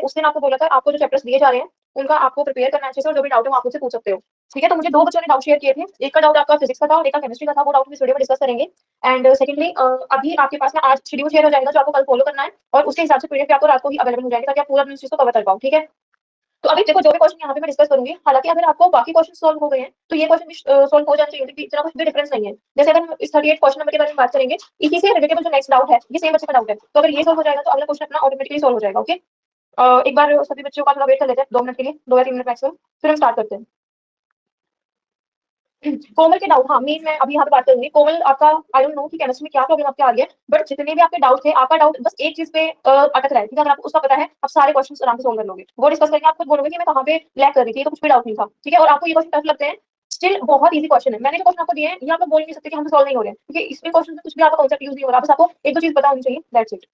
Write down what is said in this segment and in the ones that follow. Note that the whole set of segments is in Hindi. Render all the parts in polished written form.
उस दिन आपको बोला था आपको जो चैप्टर्स दिए जा रहे हैं उनका आपको प्रिपेयर करना अच्छे से, और जो भी डाउट है आप मुझसे पूछ सकते हो। ठीक है, तो मुझे 2 बच्चों ने डाउट शेयर किए थे, एक का डाउट आपका फिजिक्स का था और एक का केमिस्ट्री का था, वो डाउट हम इस वीडियो में डिस्कस करेंगे। एंड सेकंडली अभी आपके पास ना आज शेड्यूल शेयर हो जाएगा जो आपको कल फॉलो करना है, और उसके हिसाब से पीडीएफ आपको रात को ही अवेलेबल हो जाएगी ताकि आप पूरा अपनी चीज को कवर कर पाओ। ठीक है, तो अभी देखो जो भी क्वेश्चन यहाँ पे मैं डिस्कस करूंगी, हालांकि अगर आपको बाकी क्वेश्चन सॉल्व हो गए हैं तो ये क्वेश्चन भी सॉल्व हो जाना चाहिए, क्योंकि इतना कुछ भी डिफरेंस नहीं है। जैसे अगर हम इस 38 क्वेश्चन नंबर के बारे में बात करेंगे, इसी से रिलेटेबल जो नेक्स्ट डाउट है ये सेम बच्चे का डाउट है, तो अगर ये सॉल्व हो जाएगा तो अगला क्वेश्चन अपना ऑटोमेटिकली सॉल्व हो जाएगा। ओके, एक बार सभी बच्चों का थोड़ा वेट कर लेते हैं 2 मिनट के लिए, 2 या 3 मिनट मैक्सिमम, फिर हम स्टार्ट करते हैं। कोमल के डाउट, हाँ मेन मैं अभी यहाँ पे बात करूंगी। कोमल आपका आई डोंट नो कि केमिस्ट्री में क्या प्रॉब्लम आपके आ रही है, बट जितने भी आपके डाउट थे, आपका डाउट बस एक चीज पे अटक रहा है। ठीक है, अगर आपको उसका पता है आप सारे क्वेश्चन आराम से सोल्व कर लोगे, वो डिस्कस करके आप खुद बोलोगे कि मैं कहाँ पे लैग कर रही थी, तो कुछ भी डाउट नहीं था। ठीक है, और आपको ये क्वेश्चन टफ लगते हैं, स्टिल बहुत इजी क्वेश्चन है। मैंने जो क्वेश्चन आपको दिए हैं ये आप लोग बोल नहीं सकते कि हम सॉल्व नहीं हो रहे हैं, क्योंकि इसमें क्वेश्चन में कुछ भी आपका कॉन्सेप्ट यूज नहीं हो रहा, बस आपको एक दो चीज पता होनी चाहिए, दैट्स इट।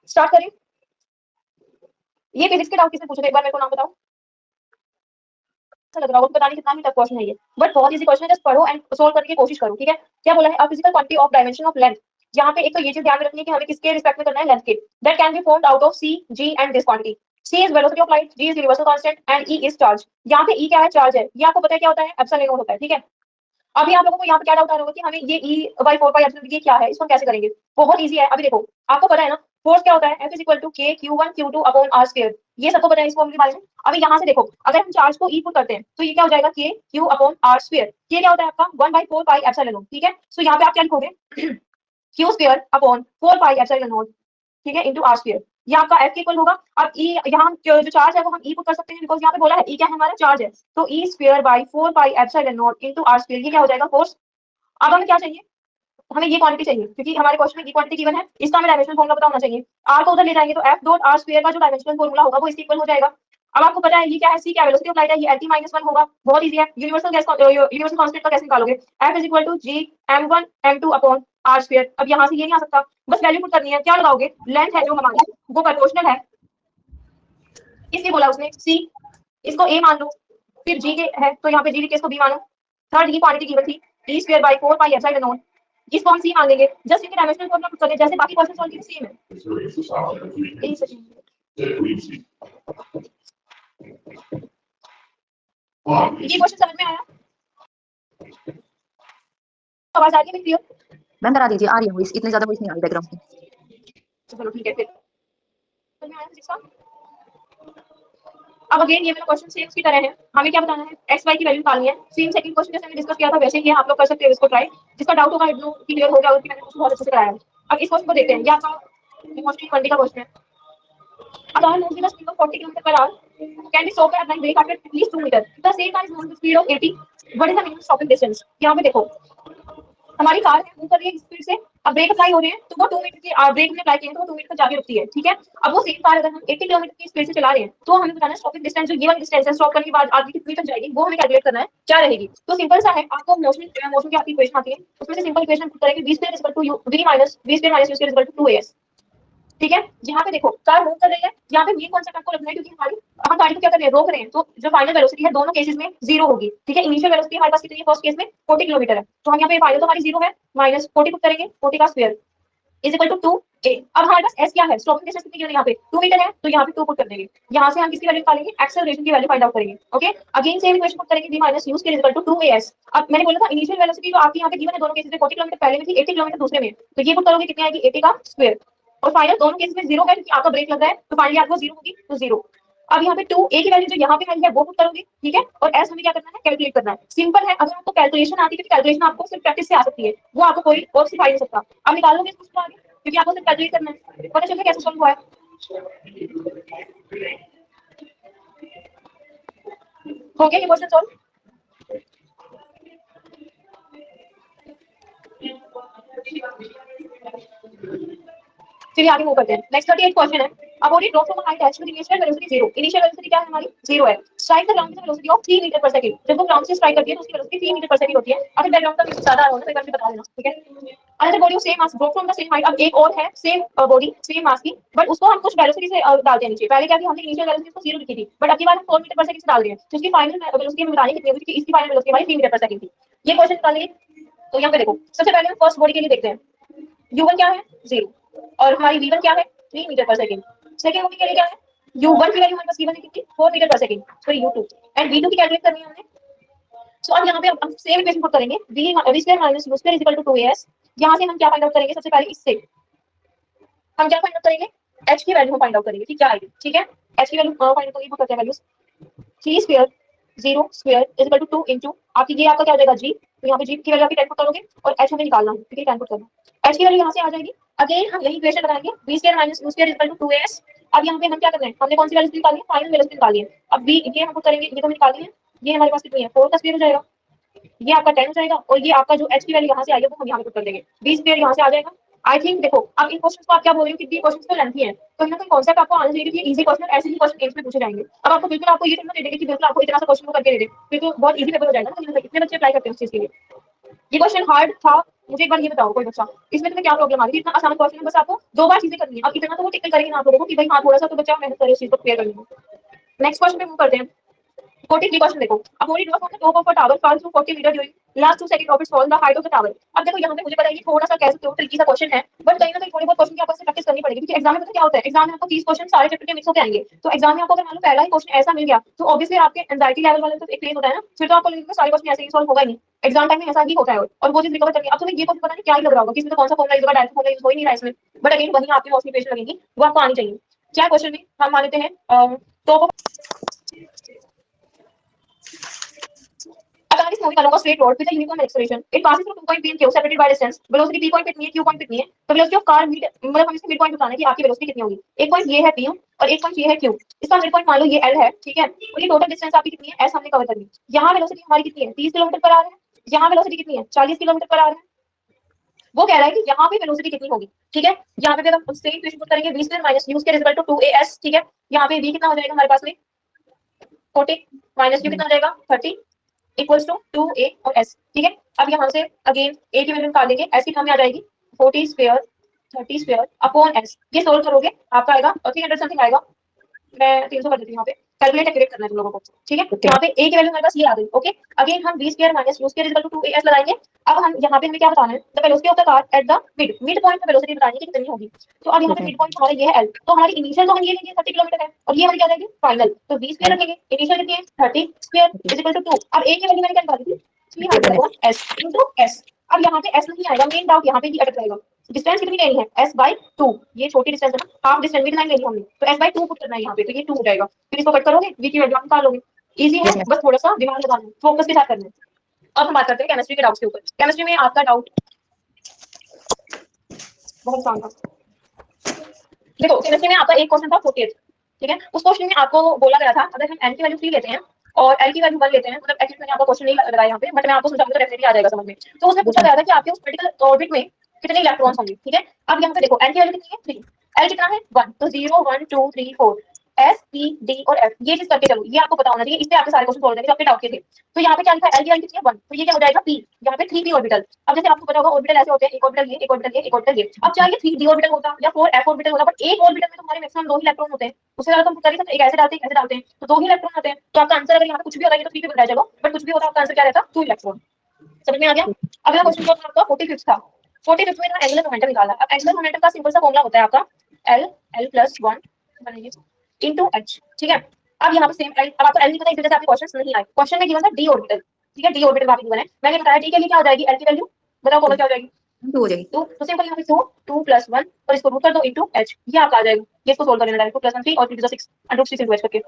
स्टार्ट करें। ये फिजिक्स के डाउट किसने पूछे थे, एक बार मेरे को नाम बताओ। अच्छा लग रहा होगा, पता नहीं कितना ही टफ क्वेश्चन है ये, बट बहुत इजी क्वेश्चन है, जस्ट पढ़ो एंड सोल्व करने की कोशिश करो। ठीक है, क्या बोला है, a physical quantity of dimension of length. यहाँ पे एक तो ये चीज ध्यान में रखनी है कि हमें किसके रिस्पेक्ट में करना है, लेंथ के, that can be found out of C G and this quantity. C is velocity of light, G is universal constant and E is charge. यहाँ पे ई क्या है, चार्ज है, ये आपको पता है क्या होता है, एप्सिलॉन नॉट होता है। ठीक है, अभी आप लोगों को यहाँ पे क्या डाउट आ रहा होगा कि हमें ये ई बाई 4 पाई एप्सिलॉन ये क्या है, इसको हम कैसे करेंगे। बहुत इजी है, अभी देखो आपको पता है ना फोर्स क्या होता है, F इज इक्वल टू के Q1 Q2 upon R square, ये सबको पता है इस फॉर्मूले के बारे में। अभी यहाँ से देखो, अगर हम चार्ज को ई पुट करते हैं तो ये क्या हो जाएगा, के क्यू अपॉन आर स्क्वायर, ये क्या होता है आपका 1/4 पाई एप्सिलॉन नॉट। ठीक है, सो यहाँ पे आप क्या लिखोगे, Q square upon 4 pi epsilon not, ठीक है, इंटू आर स्क्वायर, ये आपका एफ के इक्वल होगा। अब ई यहाँ जो चार्ज है वो हम ई पुट कर सकते हैं, बिकॉज यहाँ पे बोला है ई क्या है, हमारा चार्ज है, तो E square by 4 pi epsilon not into R square, ये क्या हो जाएगा, फोर्स। अब हमें क्या चाहिए, हमें ये क्वांटिटी चाहिए, क्योंकि हमारे क्वेश्चन में ये क्वांटिटी गिवन है, इसका हमें डायमेंशनल फॉर्मूला पता होना चाहिए। आर को उधर ले जाएंगे तो एफ डॉट आर स्क्वायर का जो डायमेंशनल फॉर्मूला होगा वो इसके इक्वल हो जाएगा। अब आपको पता है ये क्या है, सी क्या वेलोसिटी ऑफ लाइट है, ये LT-1 होगा, बहुत इजी है। यूनिवर्सल गैस यूनिवर्सल कांस्टेंट का कैसे निकालोगे, F is equal to G m1 m2 upon R square. अब यहाँ से ये नहीं आ सकता, बस वैल्यू पुट करनी है, क्या लगाओगे, लेंथ है जो हमारी वो प्रोपोर्शनल है, इसलिए बोला उसने सी, इसको ए मान लो, फिर जी के है तो यहाँ पे जी लिख के इसको बी मानो। थर्ड ये क्वांटिटी गिवन थी, E square by 4 pi epsilon not, इसको हम सी मान लेंगे, जस्ट इनके डायमेंशनल फॉर्मूला पुट करके जैसे बाकी क्वेश्चन सॉल्व किए सेम है। ये क्वेश्चन समझ में आया, आवाज आ रही है मेरी क्लियर? मैम करा दीजिए, आ रही है वॉइस, इतनी ज्यादा वॉइस नहीं आ रही बैकग्राउंड में। चलो ठीक है, फिर समझ में आया फिजिक्स का। अब अगेन ये मेरा क्वेश्चन सेम की तरह है, हमें क्या बताना है, एक्स वाई की वैल्यू निकालनी है। सेम सेकंड क्वेश्चन जैसे हमने डिस्कस किया था वैसे ही आप लोग कर सकते हो इसको ट्राई, जिसका डाउट होगा इग्नोर क्लियर हो गया, मैंने कुछ बहुत अच्छे से कराया है। अब इस क्वेश्चन को देखते हैं, ये आपका मोस्टली 20 का क्वेश्चन है। अब our known speed of 40 km per hour can be stopped at night brake at least 2 meters. The same car is moving with speed of 80. What is the minimum stopping distance? यहाँ पे देखो हमारी कार है मूव कर रही है स्पीड से, अब ब्रेक अप्लाई हो रहे हैं तो वो 2 मीटर की ब्रेक में अप्लाई किए तो वो 2 मीटर तक जाके रुकती है। ठीक है, अब वो सेम कार अगर हम 80 किलोमीटर की स्पीड से चला रहे हैं तो हमें बताना है स्टॉपिंग डिस्टेंस, जो ये वाली डिस्टेंस है स्टॉप करने के बाद आगे कितनी तक जाएगी वो हमें कैलकुलेट करना है, क्या रहेगी। तो सिंपल सा है, आपको मोशन की आपकी इक्वेशन आती है, उसमें से सिंपल इक्वेशन पुट करेंगे, v square is equal to u v minus v square minus u square is equal to 2as। ठीक है, यहाँ पे देखो कार मूव कर रही है, यहाँ पे मेन कॉन्सेप्ट आपको लगना है, क्योंकि हमारी हम गाड़ी को क्या कर रहे हैं, रोक रहे हैं, तो जो फाइनल वेलोसिटी है दोनों केसेस में जीरो होगी। ठीक है, इनिशियल वेलोसिटी हमारे पास कितनी है, फर्स्ट केस में 40 किलोमीटर है, तो हम यहाँ पे फाइनल तो हमारी जीरो है, माइनस 40 पुट करेंगे, 40 का square is equal to 2a। अब हमारे पास s क्या है, स्टॉपिंग डिस्टेंस कितनी है यहाँ पे 2 मीटर है, तो यहाँ पे 2 पुट कर देंगे, यहाँ से हम किसकी वैल्यू निकालेंगे, एक्सेलरेशन की वैल्यू फाइंड आउट करेंगे। Okay, again same equation put करेंगे, v minus u square is equal to 2as। अब मैंने बोला था इनिशियल वेलोसिटी जो आपकी यहाँ पे गिवन है दोनों केसेस में 40 किलोमीटर पहले में थी, 80 किलोमीटर दूसरे में, तो ये पुट करोगे कितनी आएगी, 80 का स्क्वायर, और फाइनल दोनों केस में जीरो है क्योंकि आपका ब्रेक लग रहा है, तो फाइनली आपको जीरो होगी, तो जीरो। अब यहाँ पे 2a की वैल्यू जो यहाँ पे आई है वो पुट करोगे। ठीक है, और s हमें क्या करना है, कैलकुलेट करना है। सिंपल है, अगर आपको कैलकुलेशन आती है तो कैलकुलेशन आपको सिर्फ प्रैक्टिस से आ सकती है, वो आपको कोई और सिखा नहीं सकता। अब निकालोगे इसको उसको आगे, क्योंकि आपको सिर्फ कैलकुलेट करना है, पता चल कैसे सॉल्व हुआ है। हो गया ये क्वेश्चन सॉल्व। चलिए आगे मूव करते हैं, नेक्स्ट 38 क्वेश्चन है। अब body drop from a height h with initial velocity 0, initial velocity क्या है हमारी, 0 है। Strike the ground with velocity of 3 metre पर सेकंड, जब वो ग्राउंड से स्ट्राइक करती है तो उसकी वेलोसिटी 3 मीटर पर सेकंड होती है। अगर बैकग्राउंड का म्यूजिक ज्यादा आ रहा हो तो एक बार मुझे बता देना, ठीक है। Another body of same mass drop from the same height, अब एक और है सेम बॉडी सेम मास की, बट उसको हम कुछ वेलोसिटी से डालते हैं नीचे। पहले क्या थी, हमने इनिशियल वेलोसिटी उसको 0 लिखी थी, बट अब की बार हम 4 मीटर पर सेकंड से डाल रहे हैं, तो उसकी फाइनल वेलोसिटी हमें बतानी कितनी होगी, क्योंकि इसकी फाइनल वेलोसिटी हमारी 3 मीटर पर सेकंड थी। ये क्वेश्चन निकालिए, तो यहाँ पे देखो सबसे पहले हम फर्स्ट बॉडी के लिए देखते हैं। u1 क्या है 0 और हमारी v1 क्या है 3 मीटर पर सेकंड। सेकंड मूविंग के लिए क्या है u1 की वैल्यू हमारे पास गिवन है कितनी 4 मीटर पर second, sorry u2 and v2 की कैलकुलेट करनी है हमने। सो अब यहाँ पे हम सेम इक्वेशन पुट करेंगे v square minus u square is equal to 2as। यहाँ से हम क्या फाइंड आउट करेंगे सबसे पहले इससे हम क्या फाइंड आउट करेंगे h की वैल्यू हम फाइंड आउट करेंगे कि क्या आएगी, ठीक है। h की वैल्यू फाइंड आउट करके करते हैं values 3 square 0 square is equal to 2 into आपकी ये आपका क्या हो जाएगा g, तो यहाँ पे g की वैल्यू आपकी 10 पुट करोगे और h हमें निकालना है, ठीक है 10 पुट करना h की वैल्यू यहाँ से आ जाएगी। अगेन हम यही इक्वेशन बनाएंगे v square minus u square is equal to 2as। अब यहाँ पे हम क्या करना है हमने कौन सी वैल्यू निकाली है फाइनल वैल्यू निकाली है। अब v ये हम पुट करेंगे ये तो निकाली है, ये हमारे पास कितनी है 4 का स्क्वायर हो जाएगा, ये आपका 10 हो जाएगा और ये आपका जो h की वैल्यू यहाँ से आई है वो हम यहाँ पे पुट कर देंगे v स्क्वायर यहाँ से आ जाएगा। आई थिंक देखो अब इन क्वेश्चंस को आप क्या बोल रहे हो कि क्वेश्चंस तो लेंथी है तो ना कोई कॉन्सेप्ट आपको आना चाहिए कि ये इजी क्वेश्चन ऐसे ही क्वेश्चन एम्स में पूछे जाएंगे। अब आपको बिल्कुल आपको ये तो दे देंगे कि बिल्कुल आपको इतना सा क्वेश्चन को करके दे दे फिर तो बहुत इजी पेपर हो जाएगा ना, कितने बच्चे अप्लाई करते हैं उस चीज के लिए। ये क्वेश्चन हार्ड था मुझे एक बार ये बताओ कोई बच्चा इसमें तुम्हें क्या प्रॉब्लम आ रही है, इतना आसान क्वेश्चन है बस आपको 2 बार चीजें करनी है। अब इतना तो वो टिकल करेंगे ना आप लोगों को कि भाई हाँ थोड़ा सा तो बच्चा मेहनत करे इस चीज को क्लियर करने में। नेक्स्ट क्वेश्चन पे मूव करते हैं 43 क्वेश्चन देखो अब holy do from the top of a tower fall through 40 metre during last 2 second of its fall the height of the tower. अब देखो यहाँ पे मुझे पता है कि थोड़ा सा कैसे तो ट्रिकी सा क्वेश्चन है बट कहीं ना कहीं थोड़ी बहुत क्वेश्चन की आपको प्रैक्टिस करनी पड़ेगी क्योंकि एग्जाम में पता क्या होता है एग्जाम में आपको 30 क्वेश्चन सारे चैप्टर के मिक्स होकर आएंगे तो एग्जाम में आपको अगर मान लो पहला ही क्वेश्चन ऐसा मिल गया तो ऑब्वियसली आपके एंजाइटी लेवल वाले तो एक प्लेन होता है ना, फिर तो आपको लगेगा सारे क्वेश्चन ऐसे ही सॉल्व होगा ही नहीं, एग्जाम टाइम में ऐसा ही होता है और वो चीज रिकवर करनी है। अब तुम्हें ये क्वेश्चन पता नहीं क्या ही लग रहा होगा कि इसमें तो कौन सा फॉर्मूला यूज होगा डायरेक्ट फॉर्मूला यूज हो ही नहीं रहा इसमें, बट अगेन वही आपकी मोस्टली पेज लगेगी वो आपको आनी चाहिए। क्या क्वेश्चन में हम मान लेते हैं तो अगर इस मूवी का long straight road with a uniform acceleration it passes through 2 point P and Q separated by distance, velocity P point कितनी है Q पॉइंट कितनी है, तो वेलोसिटी ऑफ कार मिड मतलब हम इसका मिड पॉइंट बताना है कि आपकी वेलोसिटी कितनी होगी। एक पॉइंट ये है P और एक पॉइंट ये है Q, इसका मिड पॉइंट मान लो ये L है, ठीक है। और ये टोटल डिस्टेंस आपकी कितनी है S हमने कवर कर ली। यहाँ वेलोसिटी हमारी कितनी है 30 किलोमीटर पर आवर है, यहाँ वेलोसिटी कितनी है 40 किलोमीटर पर आवर है। वो कह रहा है कि यहाँ पे वेलोसिटी कितनी होगी, ठीक है। यहाँ पे हम सेम इक्वेशन पुट करेंगे v square minus u square is equal to 2as, ठीक है। यहाँ पे v कितना हो जाएगा हमारे पास में 40 माइनस u कितना हो जाएगा 30 इक्वल्स टू 2a और s, ठीक है। अब यहाँ से अगेन a की वैल्यू निकाल देंगे, s की हमें आ जाएगी 40 स्क्वायर 30 स्क्वायर अपॉन s, ये सोल्व करोगे आपका आएगा 300 समथिंग आएगा, मैं 300 कर देती हूँ यहाँ पे कैलकुलेट एक्यूरेट करना है तुम लोगों को, ठीक है। यहाँ पे a की वैल्यू हमारे पास ये आ गई, ओके। अगेन हम v square minus u square is equal to 2as लगाएंगे। अब हम यहाँ पे हमें क्या बताना है the velocity of the car at the mid point पे वेलोसिटी बतानी है कि कितनी होगी। तो अब यहाँ पे मिड पॉइंट हमारा ये है l, तो हमारी इनिशियल तो हम ये लेंगे 30 किलोमीटर है और ये हमारी क्या जाएगी फाइनल, तो v स्क्वायर रखेंगे इनिशियल कितनी है 30 स्क्वायर इज इक्वल टू 2। अब a की वैल्यू मैंने क्या निकाली थी 300 s इनटू s। अब यहाँ पे s नहीं आएगा, मेन डाउट यहाँ पे ही अटक जाएगा। डिस्टेंस कितनी लेनी है s/2, ये छोटी डिस्टेंस है ना, हाफ डिस्टेंस भी लाइन लेनी हमने तो s/2 पुट करना है यहाँ पे, तो ये 2 हो जाएगा। फिर इसको कट करोगे v की वैल्यू आप निकाल लोगे, इजी है बस थोड़ा सा दिमाग लगाना है, फोकस के साथ करना है। अब हम बात करते हैं केमिस्ट्री के डाउट्स के ऊपर। केमिस्ट्री में आपका डाउट बहुत आसान था। देखो केमिस्ट्री में आपका एक क्वेश्चन था 48, ठीक है। उस क्वेश्चन में आपको बोला गया था अगर हम n की वैल्यू 3 लेते हैं और l की वैल्यू 1 लेते हैं, मतलब एक्चुअली मैंने आपको क्वेश्चन नहीं लगाया यहाँ पे बट मैं आपको समझाऊंगा तो डेफिनेटली आ जाएगा समझ में। तो उसमें पूछा गया था कि आपके उस पर्टिकुलर ऑर्बिट में कितने इलेक्ट्रॉन्स होंगे, ठीक है। अब यहाँ पे देखो n की वैल्यू कितनी है 3, l कितना है 1, तो 0 1 2 3 4 S P D और F, ये चीज करके चलो, ये आपको पता होना चाहिए, इससे आपके सारे क्वेश्चन सॉल्व हो जाएंगे जो आपके डाउट के थे। तो यहाँ पे क्या लिखा है l की वैल्यू कितनी है 1, तो ये क्या हो जाएगा P, यहाँ पे 3p ऑर्बिटल। अब जैसे आपको पता होगा ऑर्बिटल ऐसे होते हैं, एक ऑर्बिटल ये एक ऑर्बिटल ये एक ऑर्बिटल ये। अब चाहे 3d ऑर्बिटल होता या 4f ऑर्बिटल होता बट एक ऑर्बिटल में तुम्हारे मैक्सिमम 2 ही इलेक्ट्रॉन होते हैं, उससे ज्यादा तुम कर ही सकते एक ऐसे डालते हैं एक ऐसे डालते हैं, तो 2 ही इलेक्ट्रॉन होते हैं। तो आपका आंसर अगर यहाँ पे कुछ भी होता है तो 3 पे बनाया जाएगा, बट कुछ भी होता आपका आंसर क्या रहता 2 इलेक्ट्रॉन। समझ में आ गया। अगला क्वेश्चन जो था आपका 45 था, 45 में था एंगुलर मोमेंटम निकाला। अब एंगुलर मोमेंटम का सिंपल सा फॉर्मूला होता है आपका l+1 बनेगी इनटू h, ठीक है। अब यहाँ पे सेम l, अब आपको l नहीं पता इस वजह से आपके क्वेश्चंस नहीं आए। क्वेश्चन में गिवन था d ऑर्बिटल, ठीक है, d ऑर्बिटल आपको गिवन है। मैंने बताया d के लिए क्या हो जाएगी l की वैल्यू बताओ कौन क्या हो जाएगी 2 हो जाएगी, तो सिंपल यहाँ पे 2 + 1 और इसको रूट कर दो इनटू h, ये आपका आ जाएगा। ये इसको सोल्व कर लेना डायरेक्ट, 2 + 1 3 और 3 * 6 √6 इनटू h करके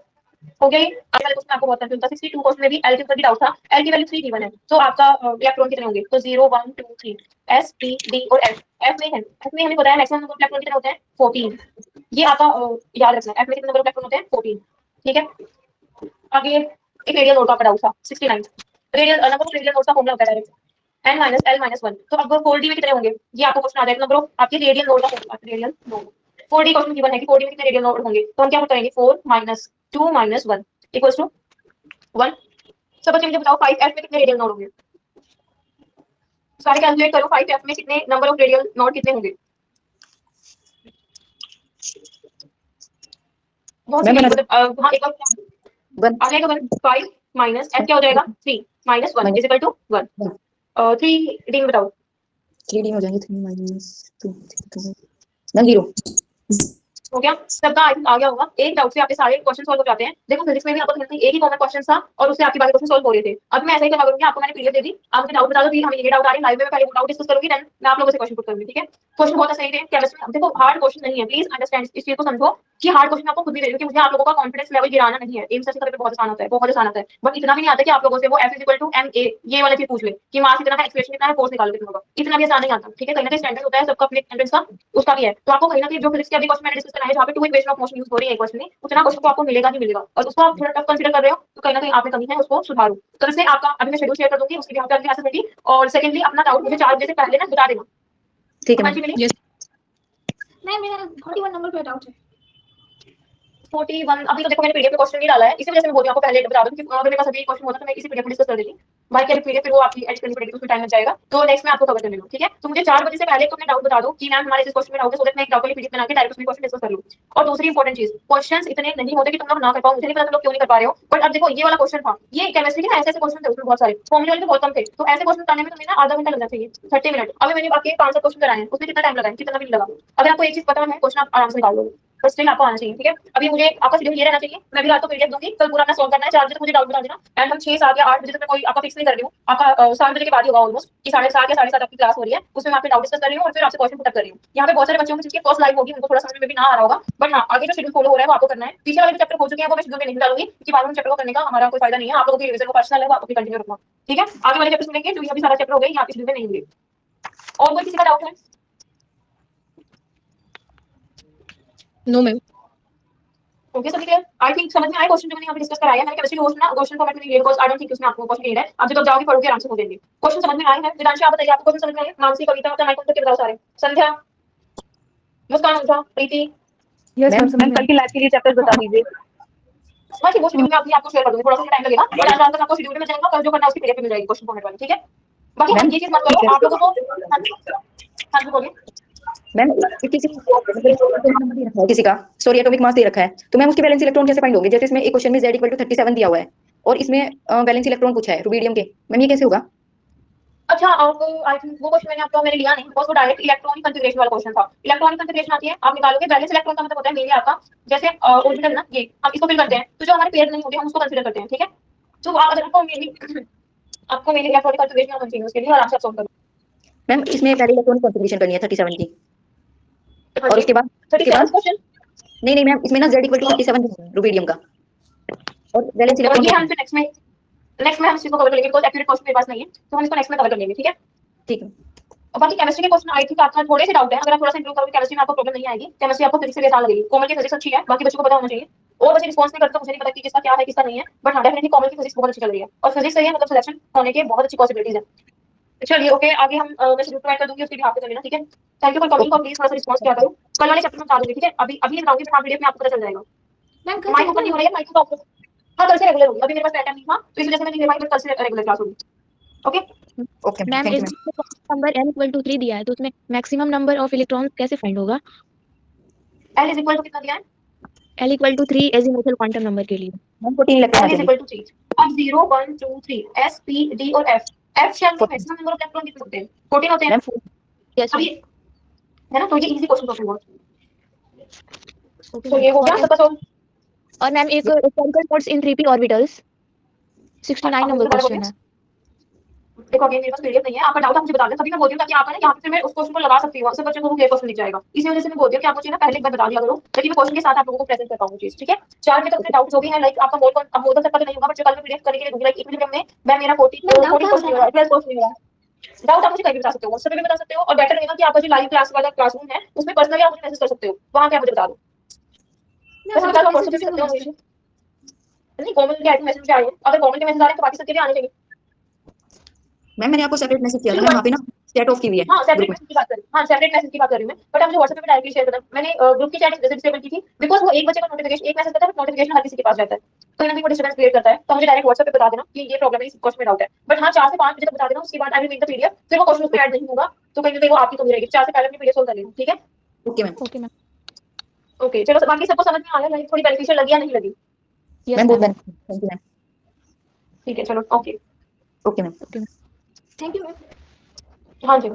हो गया। आगे वाले क्वेश्चन आपको बहुत कंफ्यूजन था, 62 क्वेश्चन में भी l के ऊपर भी डाउट था, l की वैल्यू 3 गिवन है तो आपका इलेक्ट्रॉन कितने होंगे, तो 0 1 2 3 s p d और f। f में है, f में हमें पता है मैक्सिमम नंबर ऑफ इलेक्ट्रॉन कितने होते हैं 14, ये आपका याद रखना है f में कितने नंबर ऑफ इलेक्ट्रॉन होते हैं 14, ठीक है। आगे एक रेडियल नोड का डाउट था 69, radial number of radial nodes का फॉर्मूला होता है n - l - 1, तो अब 4d में कितने होंगे ये आपको क्वेश्चन आ जाएगा, नंबर ऑफ आपके रेडियल नोड का formula, radial node 4d question given है कि 4d में कितने रेडियल नोड होंगे, तो हम क्या करेंगे 4 - 2 - 1 इक्वल्स टू 1। सब बच्चे मुझे बताओ 5f में कितने रेडियल नोड होंगे, सारे कैलकुलेट करो 5f में कितने नंबर ऑफ रेडियल नोड कितने होंगे। बहुत सी मतलब हां एक बार आ जाएगा 1 5 माइनस f क्या हो जाएगा 3 - 1 इज इक्वल टू 1। 3 डी में बताओ 3D में हो जाएंगे 3 - 2 मैम 0 हो गया सबका आ गया होगा। एक डाउट से आपके सारे क्वेश्चन सॉल्व हो जाते हैं। देखो फिजिक्स में भी आपको कहीं एक ही कॉमन क्वेश्चन था और उससे आपके बाकी क्वेश्चन सॉल्व हो रहे थे। अब मैं ऐसा ही करना करूंगी, आपको मैंने पीडीएफ दे दी, आप मुझे डाउट बता दो कि हमें ये डाउट आ रही है, लाइव में पहले वो डाउट डिस्कस करूंगी, देन मैं आप लोगों से क्वेश्चन पुट करूंगी, ठीक है। क्वेश्चन बहुत सही है केमिस्ट्री में। देखो हार्ड क्वेश्चन नहीं है, प्लीज अंडरस्टैंड इस चीज को समझो कि हार्ड क्वेश्चन आपको खुद भी दे क्योंकि मुझे आप लोगों का कॉन्फिडेंस लेवल गिराना नहीं है। एम से करके बहुत आसान होता है, बहुत आसान होता है, बट इतना भी नहीं आता कि आप लोगों से वो F = ma ये वाला चीज पूछ ले कि मास इतना है, एक्सप्रेशन कितना है, फोर्स निकालो कितना होगा, इतना भी आसान नहीं आता, ठीक है। कहीं ना कहीं स्टैंडर्ड होता है सबका अपने एंट्रेंस का, उसका भी है। तो आपको कहीं ना कहीं जो फिजिक्स के अभी क्वेश्चन मैंने डिस्कस करना है जहाँ पे 2 इक्वेशन ऑफ मोशन यूज हो रही है क्वेश्चन में, उतना क्वेश्चन तो आपको मिलेगा ही मिलेगा और उसको आप थोड़ा टफ कंसीडर कर रहे हो तो कहीं ना कहीं आप में कमी है, उसको सुधारो। तो इसलिए आपका अभी मैं शेड्यूल शेयर कर दूंगी, उसके भी आपके क्लासेस होगी। और सेकंडली अपना डाउट मुझे 4 बजे से पहले ना बता देना, ठीक है हाँ जी मैम। मिली। यस नहीं मेरा 41 नंबर पे डाउट है। 41 अभी तो देखो मैंने पीडीएफ में क्वेश्चन नहीं डाला है, इसी वजह से मैं बोल रही हूं आपको पहले बता दूं कि अगर मेरे पास अभी क्वेश्चन होता तो मैं इसी पीडीएफ में डिस्कस कर देती। भाई क्या पीडीएफ फिर वो आपकी एडिट करनी पड़ेगी, उसमें टाइम लग जाएगा, तो नेक्स्ट में आपको कवर करने लो, ठीक है। तो मुझे 4 बजे से पहले तो अपने डाउट बता दो कि मैम हमारे इस क्वेश्चन में डाउट है, सो दैट मैं एक डाउट वाली पीडीएफ बना के डायरेक्ट उसमें क्वेश्चन डिस्कस कर लूं। और दूसरी इंपॉर्टेंट चीज, क्वेश्चंस इतने नहीं होते कि तुम लोग ना कर पाओ, मुझे नहीं पता तुम लोग क्यों नहीं कर पा रहे हो, बट अब देखो ये वाला क्वेश्चन था, ये केमिस्ट्री के ऐसे ऐसे क्वेश्चन थे, उसमें बहुत सारे फॉर्मूले वाले तो बहुत कम थे, तो ऐसे क्वेश्चन करने में तुम्हें ना आधा घंटा लगना चाहिए, 30 मिनट। अभी मैंने आपके 500 क्वेश्चन कराए हैं, उसमें कितना टाइम लगा है, कितना भी नहीं लगा। अगर आपको एक चीज पता है क्वेश्चन आप आराम से निकाल लोगे, बस स्टिल आपको आना चाहिए, ठीक है। अभी मुझे आपका शेड्यूल ये रहना चाहिए, मैं भी रात को पीडीएफ दूंगी, कल पूरा अपना सॉल्व करना है, 4 बजे तक मुझे डाउट बता देना, एंड हम 6 7 या 8 बजे तक मैं कोई आपका फिक्स नहीं कर रही हूँ, आपका 7 बजे के बाद ही होगा ऑलमोस्ट, कि 7:30 या 7:30 आपकी क्लास हो रही है, उसमें मैं आपके डाउट डिस्कस कर रही हूँ और फिर आपसे क्वेश्चन पुट कर रही हूँ। यहाँ पे बहुत सारे बच्चों को जिनकी फर्स्ट लाइव होगी उनको थोड़ा समझ में भी ना आ रहा होगा, बट हाँ आगे जो शेड्यूल फॉलो हो रहा है वो आपको करना है। पीछे वाले चैप्टर हो चुके हैं वो मैं शेड्यूल में नहीं डालूंगी क्योंकि बाद में चैप्टर को करने का हमारा कोई फायदा नहीं है, आप लोगों की रिवीजन को पर्सनल है वो आपको कंटिन्यू रखना, ठीक है। आगे वाले चैप्टर सुनेंगे, जो अभी सारा चैप्टर हो गए यहाँ पे शेड्यूल में नहीं होंगे। और कोई किसी का डाउट है? No ma'am. ओके सभी क्लियर? आई थिंक समझ में आए क्वेश्चन जो मैंने यहाँ पे डिस्कस कराया है। मैंने केमिस्ट्री कोर्स ना क्वेश्चन फॉर्मेट में नहीं बिकॉज़ आई डोंट थिंक उसमें आपको क्वेश्चन है। अब जब आप जाओगे पढ़ोगे आराम से हो जाएंगे। क्वेश्चन समझ में आए हैं? विदांशी आप बताइए, आपको क्वेश्चन समझ में आए? मानसी, कविता, अपना माइक खोल के बताओ सारे। संध्या, मुस्कान, उषा, प्रीति। यस मैम, मैम कल की लैब के लिए चैप्टर्स बता दीजिए। हाँ जी, वो शेड्यूल में आपको शेयर कर दूंगी, थोड़ा सा टाइम लगेगा बट आज रात तक आपको शेड्यूल में मिल जाएगा, कल जो करना है उसकी पीडीएफ मिल जाएगी क्वेश्चन फॉर्मेट वाली, ठीक है। बाकी हाँ मैम ये चीज मत करो आप लोगों को। हाँ जी बोलिए। मैम किसी नंबर दे रखा है किसी का सॉरी एटॉमिक मास दे रखा है, तो मैम उसके वैलेंस इलेक्ट्रॉन कैसे फाइंड होंगे? जैसे इसमें एक क्वेश्चन में Z = 37 दिया हुआ है और इसमें वैलेंस इलेक्ट्रॉन पूछा है रुबिडियम के, मैम ये कैसे होगा? अच्छा आपको आई थिंक वो क्वेश्चन मैंने लिया नहीं बिकॉज़ वो डायरेक्ट इलेक्ट्रॉनिक कॉन्फ़िगरेशन वाला क्वेश्चन था। इलेक्ट्रॉनिक कॉन्फ़िगरेशन आती है, आप निकालोगे वैलेंस इलेक्ट्रॉन का मतलब होता है मेनली आपका जैसे ऑर्बिटल ना, ये हम इसको फिल करते हैं तो जो हमारे पेयर नहीं होते हम उसको कंसीडर करते हैं, ठीक है। तो आप अगर आपको मेनली इलेक्ट्रॉनिक कॉन्फ़िगरेशन होना चाहिए उसके लिए आराम से आप सॉल्व करो। मैम इसमें पहले इलेक्ट्रॉनिक कॉन्फ़िगरेशन करनी है 37 की हाँ और जी उसके बाद 37 क्वेश्चन। नहीं मैम इसमें ना Z = 37 रुबिडियम का और वैलेंस और इलेक्ट्रॉन ये हम नेक्स्ट में हम इसी को कवर कर लेंगे बिकॉज़ एक्यूरेट क्वेश्चन मेरे पास नहीं है, तो हम इसको नेक्स्ट में कवर कर लेंगे, ठीक है। ठीक है। और बाकी केमिस्ट्री के क्वेश्चन आई थिंक आपका थोड़े से डाउट है, अगर आप थोड़ा सा इंप्रूव करोगे केमिस्ट्री में आपको प्रॉब्लम नहीं आएगी। केमिस्ट्री आपको फिजिक्स से भी आसान लगेगी, कोमल की फिजिक्स अच्छी है, बाकी बच्चों को पता होना चाहिए। और बच्चे रिस्पॉन्स नहीं करते तो मुझे नहीं पता कि किसका क्या है किसका नहीं है, बट हाँ डेफिनेटली कोमल की फिजिक्स बहुत अच्छी चल रही है और फिजिक्स सही है मतलब सिलेक्शन होने के बहुत अच्छी पॉसिबिलिटीज है। चलिए ओके आगे हम मैं शेड्यूल प्रोवाइड कर दूंगी, उसके लिए आप कर लेना, ठीक है। थैंक यू फॉर कमिंग और प्लीज थोड़ा सा रिस्पॉन्स किया करो। कल वाले चैप्टर में बता दूंगी, ठीक है। अभी अभी बताऊंगी फिर आप वीडियो में आपको पता चल जाएगा। मैम माइक ओपन नहीं हो रहा है, माइक ऑफ। हाँ कल से रेगुलर होगी, अभी मेरे पास टाइम नहीं था तो इस वजह से मैं नहीं ले पाई, बट कल से रेगुलर क्लास होगी, ओके। ओके मैम थैंक इस यू मैम। नंबर n = 3 दिया है तो उसमें मैक्सिमम नंबर ऑफ इलेक्ट्रॉन्स कैसे फाइंड होगा? L इज इक्वल टू कितना दिया है? l = 3 एजीमुथल क्वांटम नंबर के लिए। मैम 14 इलेक्ट्रॉन आ L इज जाएंगे। Equal to 3। अब 0 1 2 3 S P D और F। F शेल में मैक्सिमम नंबर ऑफ इलेक्ट्रॉन कितने होते हैं? 14 होते हैं। मैम यस अब मैम। ये है ना, तो ये इजी क्वेश्चन होते हैं बहुत। ओके तो मैम। ये हो गया सबका सॉल्व। और मैम एक spherical modes in 3p orbitals 69 अब नंबर इसके बारे में क्वेश्चन बोलिए। है। देखो अगेन मेरे पास पीडीएफ नहीं है, आपका डाउट आप मुझे बता दें, तभी मैं बोलती हूँ ताकि आप ना यहाँ पे फिर मैं उस क्वेश्चन को लगा सकती हूँ, सब बच्चों को क्लियर क्वेश्चन दिख जाएगा। इसी वजह से मैं बोलती हूँ कि आप मुझे ना पहले एक बार बता दिया करो ताकि मैं क्वेश्चन के साथ आप लोगों को प्रेजेंट कर पाऊँ चीज, ठीक है। 4 बजे तक अपने डाउट जो भी है लाइक आपका मोल सबका तो नहीं होगा, बट जो कल में पीडीएफ करने के लिए दूंगी लाइक इक्विलिब्रियम में मैं मेरा 40 क्वेश्चन नहीं हो रहा है, 12 क्वेश्चन नहीं हो रहा है। डाउट आप मुझे कहीं भी बता सकते हो, व्हाट्सएप पे भी बता सकते हो और बेटर रहेगा कि आपका जो लाइव क्लास वाला क्लासरूम है उसमें पर्सनली आप मुझे मैसेज कर सकते हो, वहां पे आप मुझे बता दो। वैसे बता दो व्हाट्सएप पे भी सकते हो, नहीं कॉमन के आई थिंक मैसेज आ रहे हैं, अगर कॉमन के मैसेज आ रहे हैं तो बाकी सबके भी आने चाहिए। मैम मैंने आपको सेपरेट मैसेज किया था चलो मैम, वहाँ पे ना चैट ऑफ की हुई है हाँ सेपरेट ग्रुप में। मैसेज की बात कर रही हूँ, हाँ सेपरेट मैसेज की बात कर रही हूँ मैं, बट आप मुझे व्हाट्सएप पे डायरेक्टली शेयर करना। मैंने ग्रुप की चैट डिसेबल की थी बिकॉज़ वो एक बच्चे का नोटिफिकेशन एक मैसेज करता है, नोटिफिकेशन हर किसी के पास रहता है, कहीं ना कहीं वो डिस्टर्बेंस क्रिएट करता है। तो मुझे डायरेक्ट व्हाट्सएप पे बता देना कि ये प्रॉब्लम है, इस क्वेश्चन में डाउट है, बट हाँ 4 से 5 बजे तक बता देना, उसके बाद I will make the PDF, फिर वो क्वेश्चन उसमें ऐड नहीं होगा तो कहीं ना कहीं वो आपकी कमी रहेगी। 4 से पहले अपनी पीडीएफ सोल्व कर लेना, ठीक है। Okay ma'am. Okay ma'am. Okay चलो बाकी सबको समझ में आया, लाइक थोड़ी बेनिफिशियल लगी या नहीं लगी? यस मैम बहुत मैम। Thank you ma'am. ठीक है चलो okay okay ma'am. Thank you ma'am. हाँ जी।